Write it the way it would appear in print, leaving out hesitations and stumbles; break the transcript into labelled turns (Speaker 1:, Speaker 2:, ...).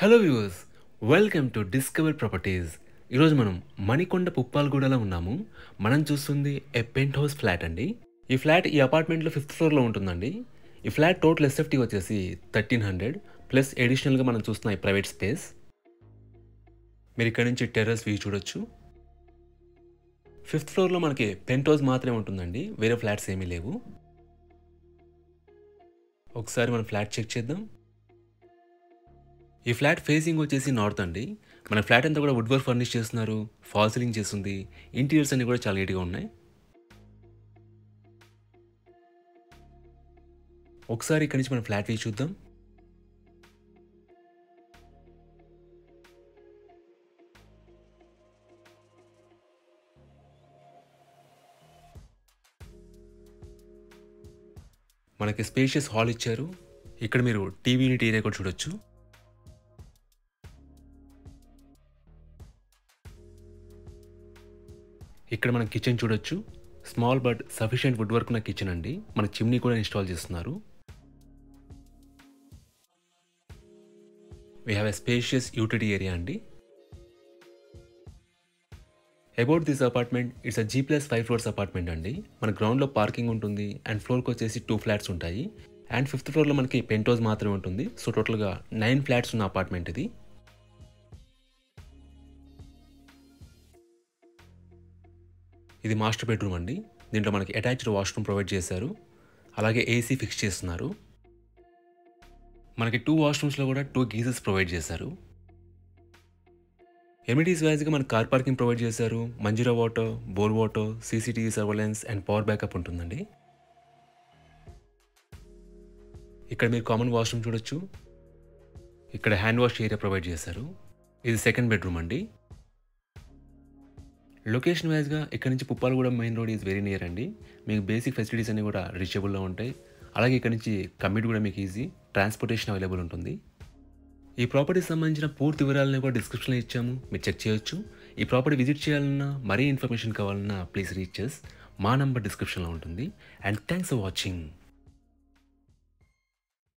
Speaker 1: Hello viewers, welcome to discover properties. ఈరోజు మనం మణికొండ పుప్పాలగూడలో ఉన్నాము. మనం చూస్తుంది ఏ పెంట్ హౌస్ ఫ్లాట్ అండి. ఈ అపార్ట్మెంట్లో 5th ఫ్లోర్లో ఉంటుందండి. ఈ ఫ్లాట్ టోటల్ ఎస్ఎఫ్టీ వచ్చేసి 1300 ప్లస్ ఎడిషనల్గా మనం చూస్తున్న ఈ ప్రైవేట్ స్పేస్. మీరు ఇక్కడ నుంచి టెర్రస్ వ్యూ చూడొచ్చు. 5th ఫ్లోర్లో మనకి పెంట్ హౌస్ మాత్రమే ఉంటుందండి, వేరే ఫ్లాట్స్ ఏమీ లేవు. ఒకసారి మనం ఫ్లాట్ చెక్ చేద్దాం. ఈ ఫ్లాట్ ఫేసింగ్ వచ్చేసి నార్త్ అండి. మన ఫ్లాట్ అంతా కూడా వుడ్ వర్క్ ఫర్నిష్ చేస్తున్నారు, ఫాల్ సీలింగ్ చేస్తుంది, ఇంటీరియర్స్ అన్ని కూడా చాలా నీట్గా ఉన్నాయి. ఒకసారి ఇక్కడి నుంచి మనం ఫ్లాట్ వ్యూ చూద్దాం. మనకి స్పేషియస్ హాల్ ఇచ్చారు. ఇక్కడ మీరు టీవీ యూనిట్ ఏరియా కూడా చూడొచ్చు. ఇక్కడ మనం కిచెన్ చూడొచ్చు. Small but sufficient wood work ఉన్న కిచెన్ అండి. మన చిమ్నీ కూడా ఇన్స్టాల్ చేస్తున్నారు. We have a spacious utility area అండి. About this apartment, it's a G+5 floors apartment అండి. మన గ్రౌండ్లో పార్కింగ్ ఉంటుంది అండ్ ఫ్లోర్కి వచ్చేసి 2 ఫ్లాట్స్ ఉంటాయి. అండ్ 5th ఫ్లోర్లో మనకి పెంట్ హౌస్ మాత్రమే ఉంటుంది. సో టోటల్గా 9 ఫ్లాట్స్ ఉన్న అపార్ట్మెంట్ ఇది. ఇది మాస్టర్ బెడ్రూమ్ అండి. దీంట్లో మనకి అటాచ్డ్ వాష్రూమ్ ప్రొవైడ్ చేశారు, అలాగే ఏసీ ఫిక్స్ చేస్తున్నారు. మనకి 2 వాష్రూమ్స్లో కూడా 2 గీజర్స్ ప్రొవైడ్ చేశారు. ఎమిటీస్ వైజ్గా మనకి కార్ పార్కింగ్ ప్రొవైడ్ చేశారు, Manjeera water, bore water, CCTV surveillance and power backup ఉంటుందండి. ఇక్కడ మీరు కామన్ వాష్రూమ్ చూడొచ్చు. ఇక్కడ హ్యాండ్ వాష్ ఏరియా ప్రొవైడ్ చేశారు. ఇది సెకండ్ బెడ్రూమ్ అండి. లొకేషన్ వైజ్గా ఇక్కడ నుంచి Puppalaguda main road is very near అండి. మీకు బేసిక్ ఫెసిలిటీస్ అన్నీ కూడా రీచబుల్లో ఉంటాయి. అలాగే ఇక్కడ నుంచి కమ్యూట్ కూడా మీకు ఈజీ, ట్రాన్స్పోర్టేషన్ అవైలబుల్ ఉంటుంది. ఈ ప్రాపర్టీకి సంబంధించిన పూర్తి వివరాలను కూడా డిస్క్రిప్షన్లో ఇచ్చాము, మీరు చెక్ చేయొచ్చు. ఈ ప్రాపర్టీ విజిట్ చేయాలన్నా, మరీ ఇన్ఫర్మేషన్ కావాలన్నా ప్లీజ్ రీచ్ us. మా నంబర్ డిస్క్రిప్షన్లో ఉంటుంది. And thanks for watching.